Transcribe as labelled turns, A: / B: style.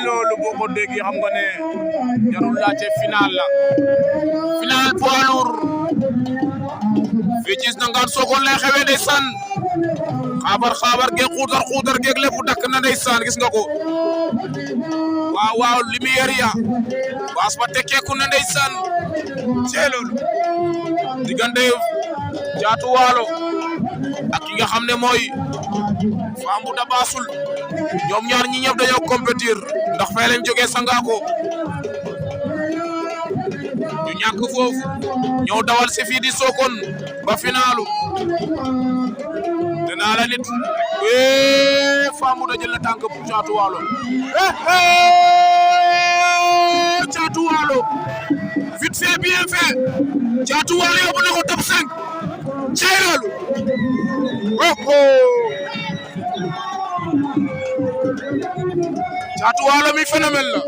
A: loolu boo ko déggee xam nga ne jarul laajte final la final poids lourd fii ci Ndangaan Sokone lay xewee ndeysaan xaabar geeg xuutar geeg lépp dakk na ndeysaan gis nga ko waaw lumière ya baas ba tekkeeku na ndeysaan cee loolu diggante Caatu Waalo ak ki nga xam ne mooy Fambou da Bassoul ñoom ñaar ñi ñëpp dañoo compétir ndax fay lañ jógee Sangako ñu ñàkk foofu ñëw dawal si fii di Sokone ba finalu te naa la nit Fambou da jël na tànk pour Caatu Waalo Caatu Waalo vite fait bien fait Caatu Waalo yóbbu na ko top 5 cey loolu Caatu Waalo mi phénomène la